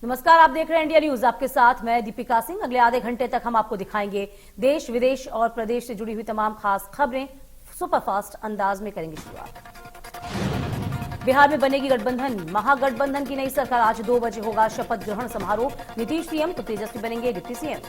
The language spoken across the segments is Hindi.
नमस्कार, आप देख रहे हैं इंडिया न्यूज। आपके साथ मैं दीपिका सिंह। अगले आधे घंटे तक हम आपको दिखाएंगे देश विदेश और प्रदेश से जुड़ी हुई तमाम खास खबरें। सुपरफास्ट अंदाज में करेंगे शुरुआत। बिहार में बनेगी गठबंधन, महागठबंधन की नई सरकार। आज 2 बजे होगा शपथ ग्रहण समारोह। नीतीश सीएम तो तेजस्वी बनेंगे डिप्टी सीएम।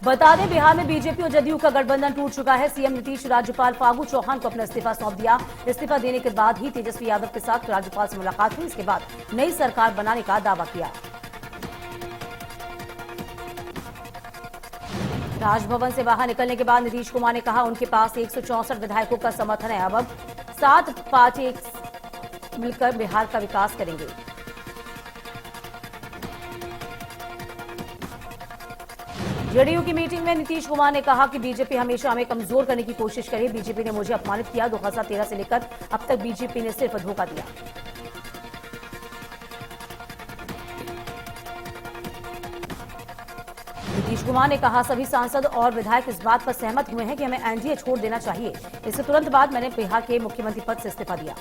बता दें, बिहार में बीजेपी और जदयू का गठबंधन टूट चुका है। सीएम नीतीश राज्यपाल फागू चौहान को अपना इस्तीफा सौंप दिया। इस्तीफा देने के बाद ही तेजस्वी यादव के साथ राज्यपाल से मुलाकात हुई। इसके बाद नई सरकार बनाने का दावा किया। राजभवन से बाहर निकलने के बाद नीतीश कुमार ने कहा उनके पास 164 विधायकों का समर्थन है। अब 7 पार्टी मिलकर बिहार का विकास करेंगे। जेडीयू की मीटिंग में नीतीश कुमार ने कहा कि बीजेपी हमेशा हमें कमजोर करने की कोशिश करे। बीजेपी ने मुझे अपमानित किया। 2013 से लेकर अब तक बीजेपी ने सिर्फ धोखा दिया। नीतीश कुमार ने कहा सभी सांसद और विधायक इस बात पर सहमत हुए हैं कि हमें एनडीए छोड़ देना चाहिए। इससे तुरंत बाद मैंने बिहार के मुख्यमंत्री पद से इस्तीफा दिया।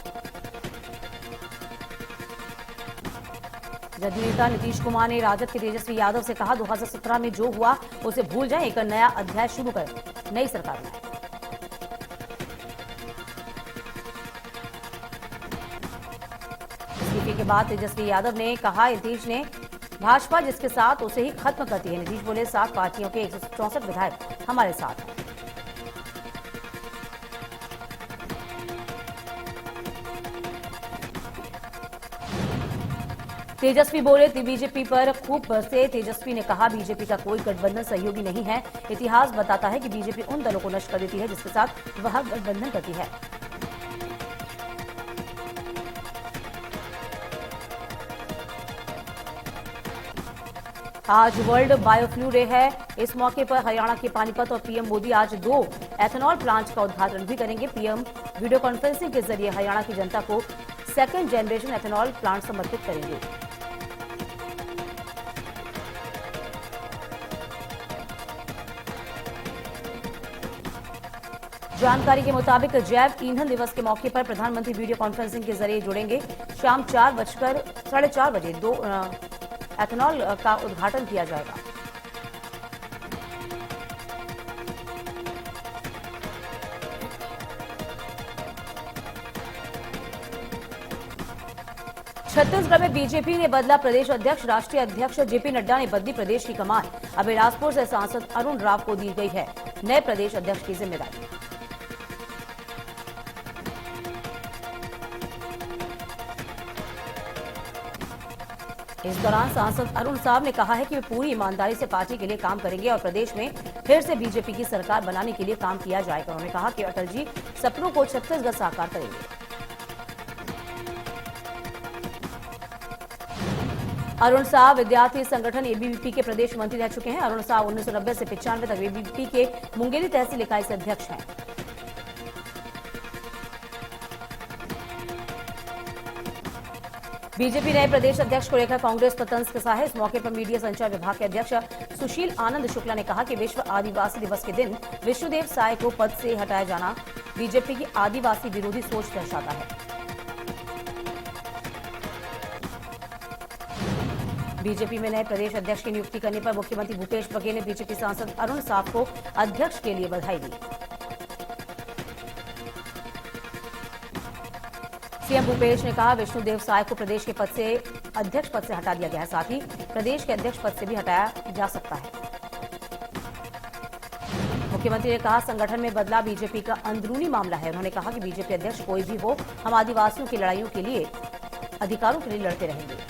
जदयू नेता नीतीश कुमार ने राजद के तेजस्वी यादव से कहा 2017 में जो हुआ उसे भूल जाएं, एक नया अध्याय शुरू कर नई सरकार बनाएं। इस्तीफे के बाद तेजस्वी यादव ने कहा नीतीश ने भाजपा जिसके साथ उसे ही खत्म करती है। नीतीश बोले 7 पार्टियों के 164 विधायक हमारे साथ हैं। तेजस्वी बोले बीजेपी पर खूब बरसे। तेजस्वी ने कहा बीजेपी का कोई गठबंधन सहयोगी नहीं है। इतिहास बताता है कि बीजेपी उन दलों को नष्ट कर देती है जिसके साथ वह गठबंधन करती है। आज वर्ल्ड बायोफ्लू डे है। इस मौके पर हरियाणा के पानीपत और पीएम मोदी आज 2 एथेनॉल प्लांट का उद्घाटन भी करेंगे। पीएम वीडियो कॉन्फ्रेंसिंग के जरिए हरियाणा की जनता को 2nd जनरेशन एथेनॉल प्लांट समर्पित करेंगे। जानकारी के मुताबिक जैव ईंधन दिवस के मौके पर प्रधानमंत्री वीडियो कॉन्फ्रेंसिंग के जरिए जुड़ेंगे। शाम 4:04 बजे 2 एथेनॉल का उद्घाटन किया जाएगा। छत्तीसगढ़ में बीजेपी ने बदला प्रदेश अध्यक्ष। राष्ट्रीय अध्यक्ष जेपी नड्डा ने बदली प्रदेश की कमान। अब बिलासपुर से सांसद अरुण राव को दी गई है नए प्रदेश अध्यक्ष की जिम्मेदारी। इस दौरान सांसद अरुण साहब ने कहा है कि वे पूरी ईमानदारी से पार्टी के लिए काम करेंगे और प्रदेश में फिर से बीजेपी की सरकार बनाने के लिए काम किया जाएगा। उन्होंने कहा कि अटल जी सपनों को छत्तीसगढ़ साकार करेंगे। अरुण साहब विद्यार्थी संगठन एबीवीपी के प्रदेश मंत्री रह चुके हैं। अरुण साहब 1990 से 95 तक एबीवीपी के मुंगेली तहसील इकाई से अध्यक्ष हैं। बीजेपी नए प्रदेश अध्यक्ष को लेकर कांग्रेस पर तंज कसा है। इस मौके पर मीडिया संचार विभाग के अध्यक्ष सुशील आनंद शुक्ला ने कहा कि विश्व आदिवासी दिवस के दिन विष्णुदेव साय को पद से हटाया जाना बीजेपी की आदिवासी विरोधी सोच दर्शाता है। बीजेपी में नए प्रदेश अध्यक्ष की नियुक्ति करने पर मुख्यमंत्री भूपेश बघेल ने बीजेपी सांसद अरुण साहब को अध्यक्ष के लिए बधाई दी। सीएम भूपेश ने कहा विष्णुदेव साय को प्रदेश के अध्यक्ष पद से हटा दिया गया है। साथ ही प्रदेश के अध्यक्ष पद से भी हटाया जा सकता है। मुख्यमंत्री ने कहा संगठन में बदलाव बीजेपी का अंदरूनी मामला है। उन्होंने कहा कि बीजेपी अध्यक्ष कोई भी हो, हम आदिवासियों की लड़ाइयों के लिए अधिकारों के लिए लड़ते रहेंगे।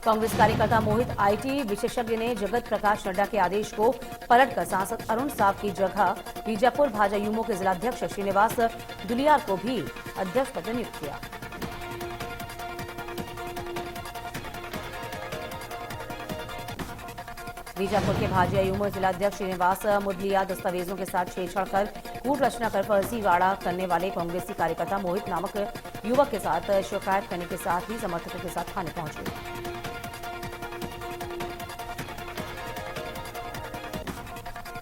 कांग्रेस कार्यकर्ता मोहित आईटी विशेषज्ञ ने जगत प्रकाश नड्डा के आदेश को पलटकर सांसद अरुण साहब की जगह बीजापुर भाजयुमो के जिलाध्यक्ष श्रीनिवास दुलियार को भी अध्यक्ष पद नियुक्त किया। बीजापुर के भाजयुमो जिलाध्यक्ष श्रीनिवास मुदलिया दस्तावेजों के साथ छेड़छाड़ कर कूट रचना कर फर्जीवाड़ा करने वाले कांग्रेसी कार्यकर्ता मोहित नामक युवक के साथ शिकायत करने के साथ ही समर्थकों के साथ थाने पहुंचे।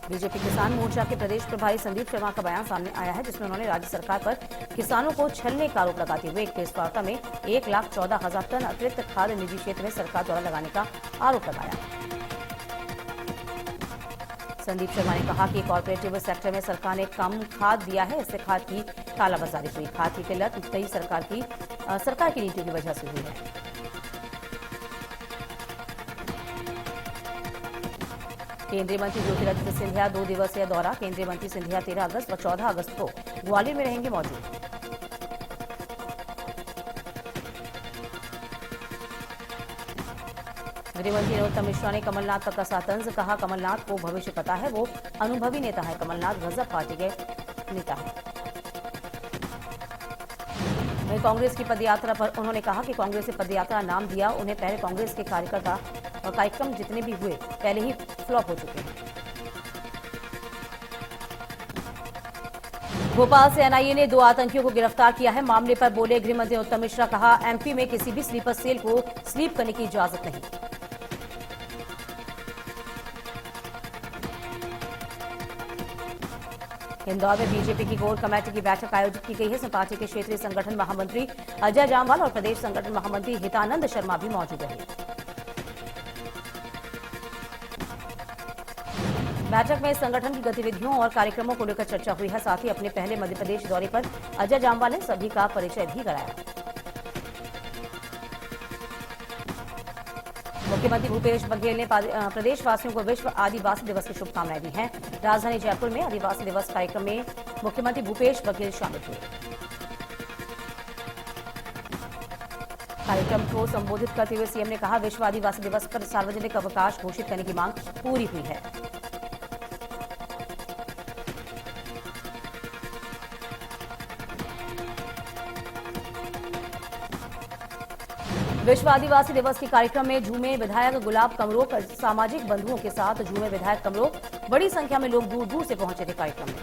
बीजेपी किसान मोर्चा के प्रदेश प्रभारी संदीप शर्मा का बयान सामने आया है, जिसमें उन्होंने राज्य सरकार पर किसानों को छलने का आरोप लगाते हुए एक प्रेस वार्ता में 1,14,000 टन अतिरिक्त खाद निजी क्षेत्र में सरकार द्वारा लगाने का आरोप लगाया। संदीप शर्मा ने कहा कि कॉर्पोरेटिव सेक्टर में सरकार ने कम खाद दिया है, इससे खाद की कालाबाजारी हुई। खाद की किल्लत कई सरकार की नीतियों की वजह से हुई है। केंद्रीय मंत्री ज्योतिरादित्य सिंधिया 2 दिवसीय दौरा। केंद्रीय मंत्री सिंधिया 13 अगस्त व 14 अगस्त को ग्वालियर में रहेंगे मौजूद। गृहमंत्री नरोत्तम मिश्रा ने कमलनाथ पर कसा तंज। कहा, कमलनाथ को भविष्य पता है, वो अनुभवी नेता है। कमलनाथ गजब पार्टी के नेता है। वहीं कांग्रेस की पदयात्रा पर उन्होंने कहा कि कांग्रेस ने पदयात्रा नाम दिया उन्हें, पहले कांग्रेस के कार्यक्रम जितने भी हुए पहले ही फ्लॉप हो चुके हैं। भोपाल से एनआईए ने 2 आतंकियों को गिरफ्तार किया है। मामले पर बोले गृहमंत्री नरोत्तम मिश्रा। कहा, एमपी में किसी भी स्लीपर सेल को स्लीप करने की इजाजत नहीं। इंदौर में बीजेपी की कोर कमेटी की बैठक आयोजित की गई है। इसमें पार्टी के क्षेत्रीय संगठन महामंत्री अजय जामवाल और प्रदेश संगठन महामंत्री हितानंद शर्मा भी मौजूद रहे। बैठक में संगठन की गतिविधियों और कार्यक्रमों को लेकर चर्चा हुई है। साथ ही अपने पहले मध्य प्रदेश दौरे पर अजय जामवाल ने सभी का परिचय भी कराया। मुख्यमंत्री भूपेश बघेल ने प्रदेशवासियों को विश्व आदिवासी दिवस की शुभकामनाएं दी हैं। राजधानी जयपुर में आदिवासी दिवस कार्यक्रम में मुख्यमंत्री भूपेश बघेल शामिल हुए। कार्यक्रम को संबोधित करते हुए सीएम ने कहा, विश्व आदिवासी दिवस पर सार्वजनिक अवकाश घोषित करने की मांग पूरी हुई है। विश्व आदिवासी दिवस के कार्यक्रम में झूमे विधायक गुलाब कमरो। सामाजिक बंधुओं के साथ झूमे विधायक कमरो। बड़ी संख्या में लोग दूर दूर से पहुंचे थे कार्यक्रम में।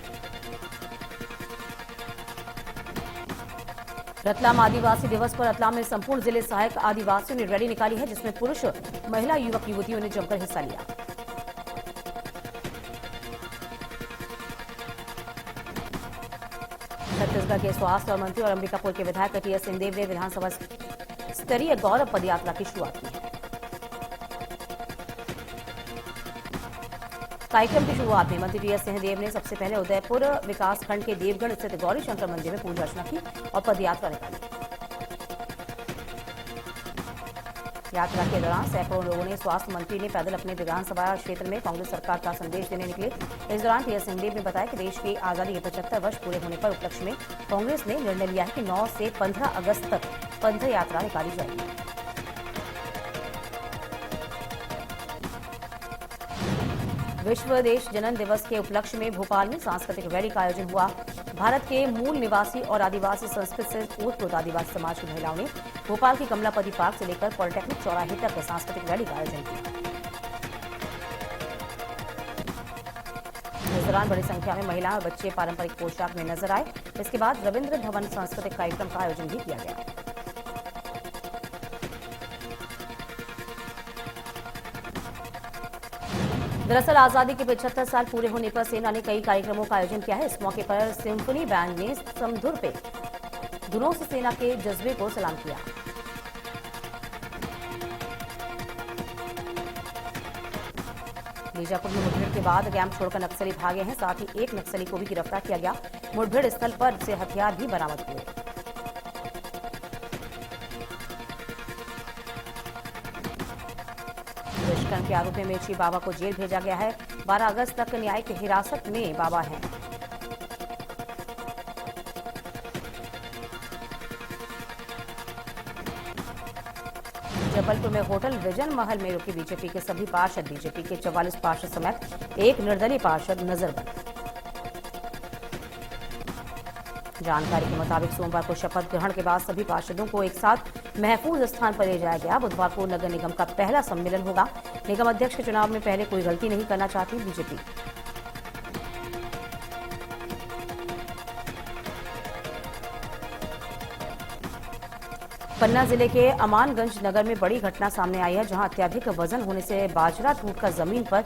रतलाम आदिवासी दिवस पर रतलाम में संपूर्ण जिले सहायक आदिवासियों ने रैली निकाली है, जिसमें पुरुष महिला युवक युवतियों ने जमकर हिस्सा लिया। छत्तीसगढ़ के स्वास्थ्य और मंत्री और अंबिकापुर के विधायक टीएस सिंहदेव ने विधानसभा स्तरीय गौरव पदयात्रा की शुरुआत की है। कार्यक्रम की शुरुआत में मंत्री टीएस सिंहदेव ने सबसे पहले उदयपुर विकासखंड के देवगढ़ स्थित गौरी शंकर मंदिर में पूजा अर्चना की और पदयात्रा निकाली। यात्रा के दौरान सैकड़ों लोगों ने स्वास्थ्य मंत्री ने पैदल अपने विधानसभा क्षेत्र में कांग्रेस सरकार का संदेश देने निकले। इस दौरान टीएस सिंहदेव ने बताया कि देश की आजादी के 75 वर्ष पूरे होने पर उपलक्ष्य में कांग्रेस ने निर्णय लिया है कि 9 से 15 अगस्त तक पद यात्रा निकाली जाएगी। विश्व देश जनन दिवस के उपलक्ष्य में भोपाल में सांस्कृतिक रैली का आयोजन हुआ। भारत के मूल निवासी और आदिवासी संस्कृति से ओतप्रोत आदिवासी समाज की महिलाओं ने भोपाल की कमलापति पार्क से लेकर पॉलिटेक्निक चौराहे तक सांस्कृतिक रैली का आयोजन किया। इस दौरान बड़ी संख्या में महिलाएं और बच्चे पारंपरिक पोशाक में नजर आए। इसके बाद रविंद्र भवन सांस्कृतिक कार्यक्रम का आयोजन भी किया गया। दरअसल आजादी के 75 साल पूरे होने पर सेना ने कई कार्यक्रमों का आयोजन किया है। इस मौके पर सिम्फनी बैंड ने समधुर पे धुनों से सेना के जज्बे को सलाम किया। बीजापुर में मुठभेड़ के बाद कैंप छोड़कर नक्सली भागे हैं। साथ ही एक नक्सली को भी गिरफ्तार किया गया। मुठभेड़ स्थल पर से हथियार भी बरामद हुए। दुष्कर्म के आरोप में मेची बाबा को जेल भेजा गया है। 12 अगस्त तक न्यायिक हिरासत में बाबा हैं। जबलपुर में होटल विजन महल में रुके बीजेपी के सभी पार्षद। बीजेपी के 44 पार्षद समेत एक निर्दलीय पार्षद नजरबंद। जानकारी के मुताबिक सोमवार को शपथ ग्रहण के बाद सभी पार्षदों को एक साथ महफूज स्थान पर ले जाया गया। बुधवार को नगर निगम का पहला सम्मेलन होगा। निगम अध्यक्ष के चुनाव में पहले कोई गलती नहीं करना चाहती बीजेपी। पन्ना जिले के अमानगंज नगर में बड़ी घटना सामने आई है, जहां अत्यधिक वजन होने से बाजरा टूटकर जमीन पर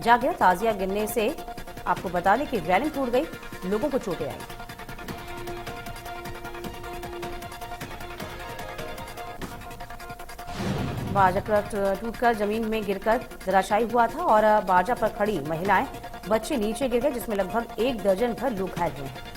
जा गिरा। ताजिया गिरने से आपको बता दें कि रेलिंग टूट गई, लोगों को चोटें आई। बारजा ट्रक टूटकर जमीन में गिरकर धराशायी हुआ था और बारजा पर खड़ी महिलाएं, बच्चे नीचे गिर गए, जिसमें लगभग 1 दर्जन भर लोग घायल हुए हैं।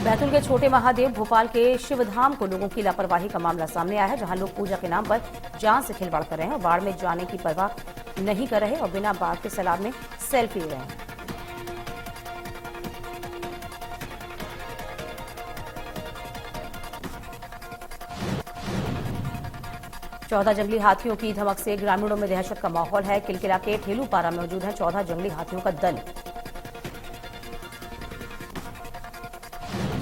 बैतूल के छोटे महादेव, भोपाल के शिवधाम को लोगों की लापरवाही का मामला सामने आया है, जहां लोग पूजा के नाम पर जान से खिलवाड़ कर रहे हैं और बाढ़ में जाने की परवाह नहीं कर रहे और बिना बाढ़ के सैलाब में सेल्फी ले रहे हैं। चौदह जंगली हाथियों की धमक से ग्रामीणों में दहशत का माहौल है। किलकिला के ठेलूपारा में मौजूद है 14 जंगली हाथियों का दल।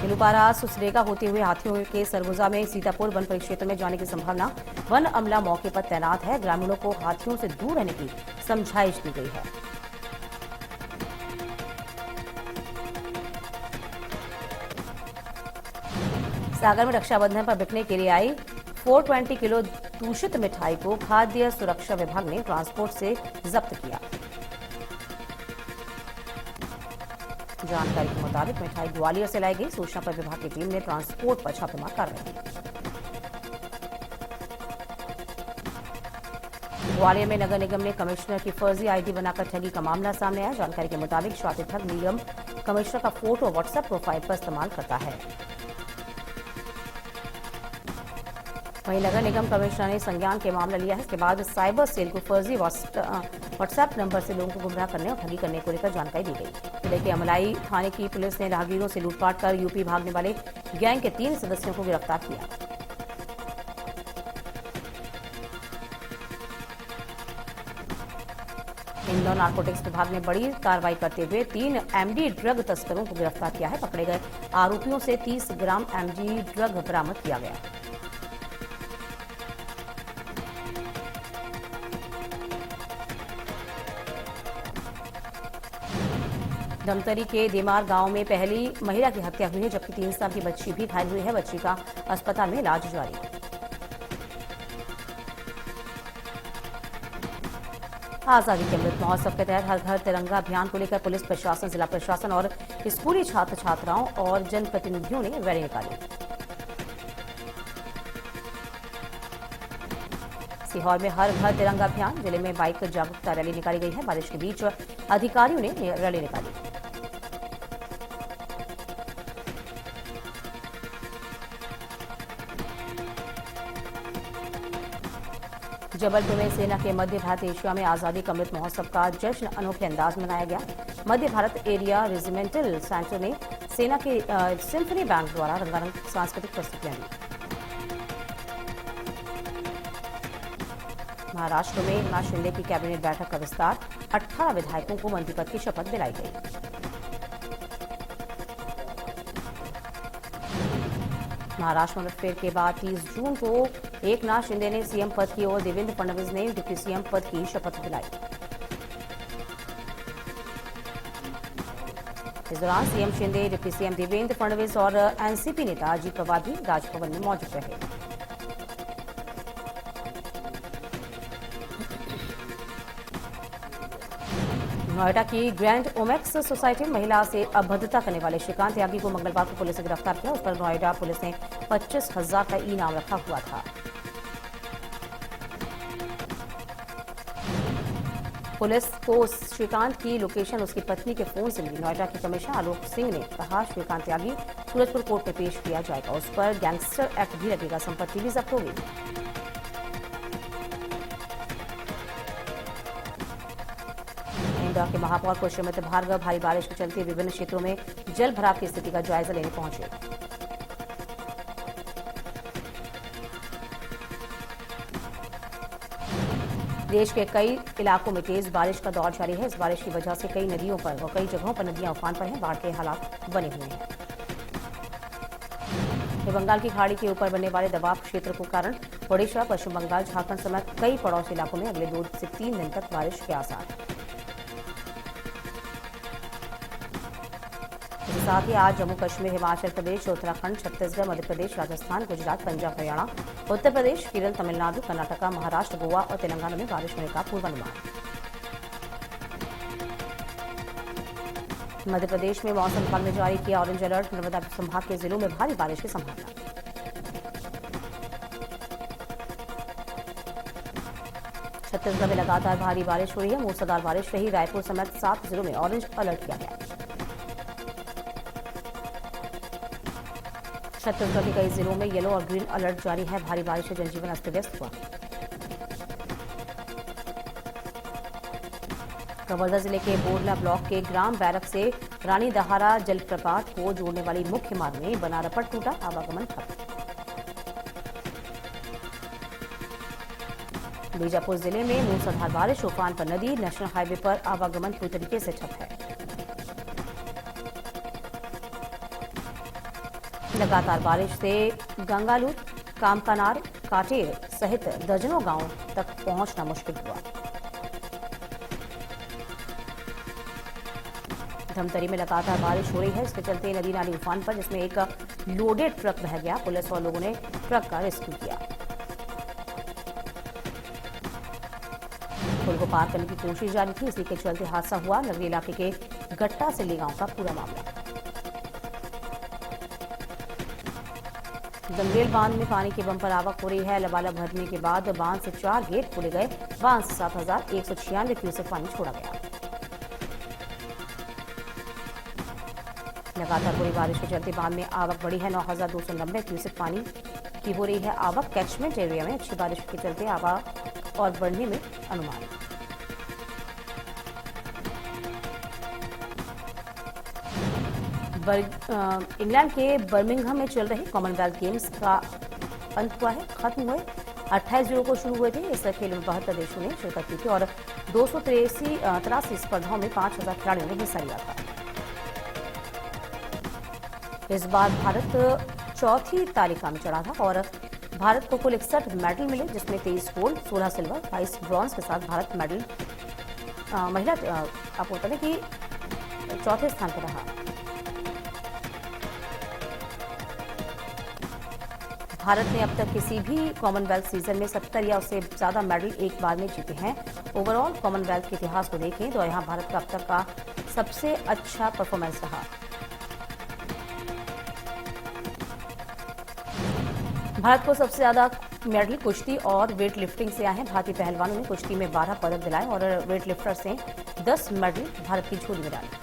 ठेलूपारा सुसरेगा होते हुए हाथियों के सरगुजा में सीतापुर वन परिक्षेत्र में जाने की संभावना। वन अमला मौके पर तैनात है। ग्रामीणों को हाथियों से दूर रहने की समझाइश दी गई है। सागर में रक्षाबंधन पर बिकने के लिए आई 420 किलो दूषित मिठाई को खाद्य सुरक्षा विभाग ने ट्रांसपोर्ट से जब्त किया। जानकारी के मुताबिक मिठाई ग्वालियर से लाई गई। सूचना पर विभाग की टीम ने ट्रांसपोर्ट पर छापेमार कार्रवाई की। ग्वालियर में नगर निगम ने कमिश्नर की फर्जी आईडी बनाकर ठगी का मामला सामने आया। जानकारी के मुताबिक स्वाति ठग निगम कमिश्नर का फोटो व्हाट्सएप प्रोफाइल पर इस्तेमाल करता है। वहीं नगर निगम कमिश्नर ने संज्ञान के मामला लिया है। इसके बाद साइबर सेल को फर्जी व्हाट्सएप नंबर से लोगों को गुमराह करने और ठगी करने को लेकर जानकारी दी गई। जिले के अमलाई थाने की पुलिस ने राहगीरों से लूटपाट कर यूपी भागने वाले गैंग के 3 सदस्यों को गिरफ्तार किया। इंदौर नारकोटिक्स विभाग ने बड़ी कार्रवाई करते हुए 3 एमडी ड्रग तस्करों को गिरफ्तार किया है। पकड़े गए आरोपियों से 30 ग्राम एमडी ड्रग बरामद किया गया। धमतरी के देमार गांव में पहली महिला की हत्या हुई है, जबकि 3 साल की बच्ची भी घायल हुई है। बच्ची का अस्पताल में इलाज जारी है। आजादी के अमृत महोत्सव के तहत हर घर तिरंगा अभियान को लेकर पुलिस प्रशासन, जिला प्रशासन और स्कूली छात्र छात्राओं और जनप्रतिनिधियों ने रैली निकाली। सीहोर में हर घर तिरंगा अभियान, जिले में बाइक जागरूकता रैली निकाली गई है। बारिश के बीच अधिकारियों ने रैली निकाली। जबलपुर में सेना के मध्य भारत एशिया में आजादी का अमृत महोत्सव का जश्न अनोखे अंदाज में मनाया गया। मध्य भारत एरिया रेजिमेंटल सेंटर ने सेना के सिम्फनी बैंड द्वारा रंगारंग सांस्कृतिक प्रस्तुतियां दी। महाराष्ट्र में एकनाथ शिंदे की कैबिनेट बैठक का विस्तार। 18 विधायकों को मंत्री पद की शपथ दिलाई गई। महाराष्ट्र में मुठभेड़ के बाद 30 जून को एकनाथ शिंदे ने सीएम पद की और देवेंद्र फडणवीस ने डिप्टी सीएम पद की शपथ दिलाई। इस दौरान CM Shinde, deputy CM Devendra Fadnavis और एनसीपी नेता अजीत पवार भी राजभवन में मौजूद रहे। नोएडा की ग्रैंड ओमेक्स सोसाइटी में महिला से अभद्रता करने वाले श्रीकांत त्यागी को मंगलवार को पुलिस ने गिरफ्तार किया। उस पर नोएडा पुलिस ने 25,000 का इनाम रखा हुआ था। पुलिस को श्रीकांत की लोकेशन उसकी पत्नी के फोन से मिली। नोएडा के कमिश्नर आलोक सिंह ने कहा, श्रीकांत त्यागी सूरजपुर कोर्ट में पेश किया जाएगा। उस पर गैंगस्टर एक्ट भी लगेगा। संपत्ति भी जब्त होगी। इंदौर के महापौर पुष्यमित्र भार्गव भारी बारिश के चलते विभिन्न क्षेत्रों में जल भराव की स्थिति का जायजा लेने पहुंचे। देश के कई इलाकों में तेज बारिश का दौर जारी है। इस बारिश की वजह से कई नदियों पर और कई जगहों पर नदियां उफान पर हैं। बाढ़ के हालात बने हुए हैं। बंगाल की खाड़ी के ऊपर बनने वाले दबाव क्षेत्र के कारण ओडिशा, पश्चिम बंगाल, झारखंड समेत कई पड़ोसी इलाकों में अगले 2 से 3 दिन तक बारिश के आसार हैं। इसके साथ ही आज जम्मू कश्मीर, हिमाचल प्रदेश, उत्तराखंड, छत्तीसगढ़, मध्य प्रदेश, राजस्थान, गुजरात, पंजाब, हरियाणा, उत्तर प्रदेश, केरल, तमिलनाडु, कर्नाटका, महाराष्ट्र, गोवा और तेलंगाना में बारिश होने का पूर्वानुमान। मध्य प्रदेश में मौसम विभाग ने जारी किया ऑरेंज अलर्ट, नर्मदा संभाग के जिलों में भारी बारिश की संभावना। छत्तीसगढ़ में लगातार भारी बारिश हो रही है, मूसलाधार बारिश रही। रायपुर समेत 7 जिलों में ऑरेंज अलर्ट किया गया। छत्तीसगढ़ के कई जिलों में येलो और ग्रीन अलर्ट जारी है। भारी बारिश से जनजीवन अस्त व्यस्त हुआ। कवर्धा जिले के बोरला ब्लॉक के ग्राम बैरक से रानी दहारा जलप्रपात को जोड़ने वाली मुख्य मार्ग में बना रपट टूटा, आवागमन ठप। बीजापुर जिले में मूसलाधार बारिश, उफान पर नदी, नेशनल हाईवे पर आवागमन पूरी तरीके से ठप है। लगातार बारिश से गंगालूर, कामकानार, काटेर सहित दर्जनों गांवों तक पहुंचना मुश्किल हुआ। धमतरी में लगातार बारिश हो रही है, इसके चलते नदी नाली उफान पर, जिसमें एक लोडेड ट्रक बह गया। पुलिस और लोगों ने ट्रक का रेस्क्यू किया। पुल को पार करने की कोशिश जारी थी, इसी के चलते हादसा हुआ। नगरी इलाके के गट्टा सिल्ली गांव का पूरा मामला। गंगरेल बांध में पानी की बम्पर आवक हो रही है। लबालब भरने के बाद बांध से 4 गेट खोले गए। बांध से 7,196 क्यूसेक पानी छोड़ा गया। लगातार हो रही बारिश के चलते बांध में आवक बढ़ी है। 9,290 क्यूसेक पानी की हो रही है आवक। कैचमेंट एरिया में अच्छी बारिश के चलते आवक और बढ़ने में अनुमान। इंग्लैंड के बर्मिंघम में चल रहे कॉमनवेल्थ गेम्स का अंत हुआ है, खत्म हुए। 28 जून को शुरू हुए थे। इस खेल में 72 देशों ने शिरकत की थी और 283 स्पर्धाओं में 5,000 खिलाड़ियों ने हिस्सा लिया था। इस बार भारत चौथी तालिका में चढ़ा था और भारत को कुल 61 मेडल मिले, जिसमें 23 गोल्ड, 16 सिल्वर, 22 ब्रॉन्ज के साथ भारत मेडल महिला आपको बता दें कि चौथे स्थान पर रहा। भारत ने अब तक किसी भी कॉमनवेल्थ सीजन में 70 या उससे ज्यादा मेडल एक बार में जीते हैं। ओवरऑल कॉमनवेल्थ के इतिहास को देखें तो यहां भारत का अब तक का सबसे अच्छा परफॉर्मेंस रहा। भारत को सबसे ज्यादा मेडल कुश्ती और वेट लिफ्टिंग से आए हैं। भारतीय पहलवानों ने कुश्ती में 12 पदक दिलाए और वेट लिफ्टर से 10 मेडल भारत की झोली में डाले।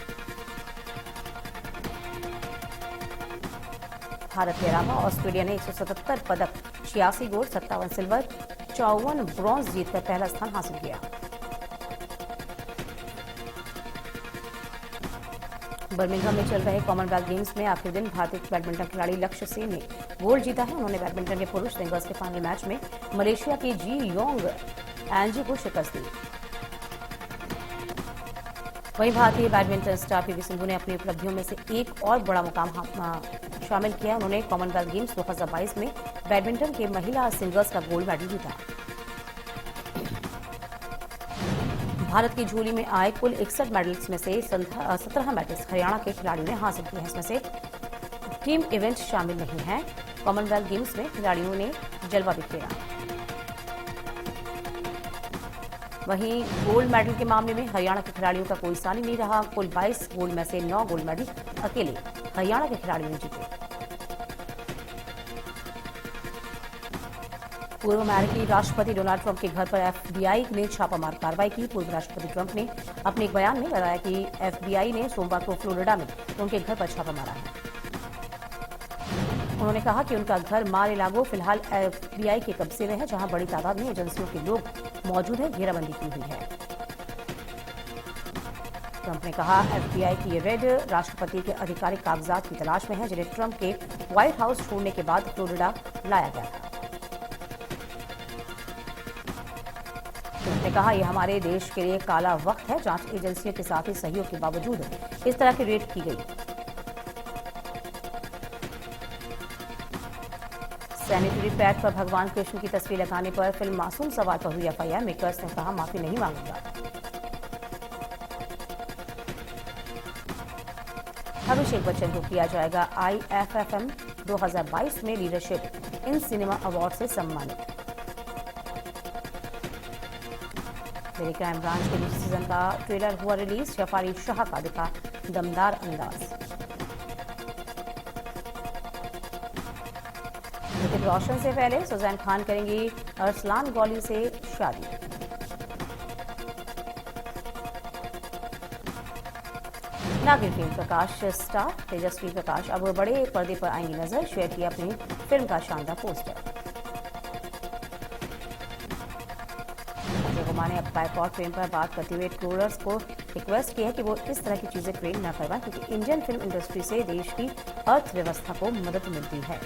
भारत के अलावा ऑस्ट्रेलिया ने 177 पदक, 86 गोल्ड, 57 सिल्वर, 54 ब्रॉन्ज जीतकर पहला स्थान हासिल किया। बर्मिंघम में चल रहे कॉमनवेल्थ गेम्स में आखिरी दिन भारतीय बैडमिंटन खिलाड़ी लक्ष्य सेन ने गोल्ड जीता है। उन्होंने बैडमिंटन के पुरुष सिंगल्स के फाइनल मैच में मलेशिया की जी योंग एंजी को शिकस्त दी। वहीं भारतीय बैडमिंटन स्टार पीवी सिंधु ने अपनी उपलब्धियों में से एक और बड़ा मुकाम शामिल किया। उन्होंने कॉमनवेल्थ गेम्स 2022 में बैडमिंटन के महिला सिंगल्स का गोल्ड मेडल जीता। भारत की झोली में आए कुल 61 मेडल्स में से 17 मेडल्स हरियाणा के खिलाड़ियों ने हासिल किए हैं। इसमें से टीम इवेंट शामिल नहीं है। कॉमनवेल्थ गेम्स में खिलाड़ियों ने जलवा बिखेरा। वहीं गोल्ड मेडल के मामले में हरियाणा के खिलाड़ियों का कोई सानी नहीं रहा। कुल 22 गोल्ड में से 9 गोल्ड मेडल अकेले हरियाणा के खिलाड़ियों ने जीते। पूर्व अमेरिकी राष्ट्रपति डोनाल्ड ट्रंप के घर पर एफबीआई ने छापामार कार्रवाई की। पूर्व राष्ट्रपति ट्रंप ने अपने एक बयान में बताया कि एफबीआई ने सोमवार को फ्लोरिडा में उनके घर पर छापा मारा है। उन्होंने कहा कि उनका घर मार-ए-लागो फिलहाल एफबीआई के कब्जे में है, जहां बड़ी तादाद में एजेंसियों के लोग मौजूद हैं। घेराबंदी की हुई है। ट्रंप ने कहा एफबीआई की ये रेड राष्ट्रपति के आधिकारिक कागजात की तलाश में है, जिन्हें ट्रंप के व्हाइट हाउस छोड़ने के बाद फ्लोरिडा लाया गया था। ट्रंप ने कहा यह हमारे देश के लिए काला वक्त है। जांच एजेंसियों के साथ ही सहयोग के बावजूद इस तरह की रेड की गई। सैनिटरी पैड पर भगवान कृष्ण की तस्वीर लगाने पर फिल्म मासूम सवार पर हुई एफआईआर। मेकर्स ने कहा माफी नहीं मांगूंगा। अभिषेक बच्चन को किया जाएगा IFFM 2022 में लीडरशिप इन सिनेमा अवार्ड से सम्मानित। मेरे क्राइम ब्रांच के दूसरे सीजन का ट्रेलर हुआ रिलीज। शफारी शाह का दिखा दमदार अंदाज। ऋतिक रोशन से पहले सुजैन खान करेंगी अरसलान गौली से शादी। नागिन फिल्म प्रकाश स्टार तेजस्वी प्रकाश अब बड़े पर्दे पर आएंगी नजर। शेयर किया अपनी फिल्म का शानदार पोस्टर। अजय कुमार ने अब बाइकॉट फिल्म पर बात करते हुए ट्रोलर्स को रिक्वेस्ट की है कि वो इस तरह की चीजें ट्रेंड न करवाएं, क्योंकि इंडियन फिल्म इंडस्ट्री से देश की अर्थव्यवस्था को मदद मिलती है।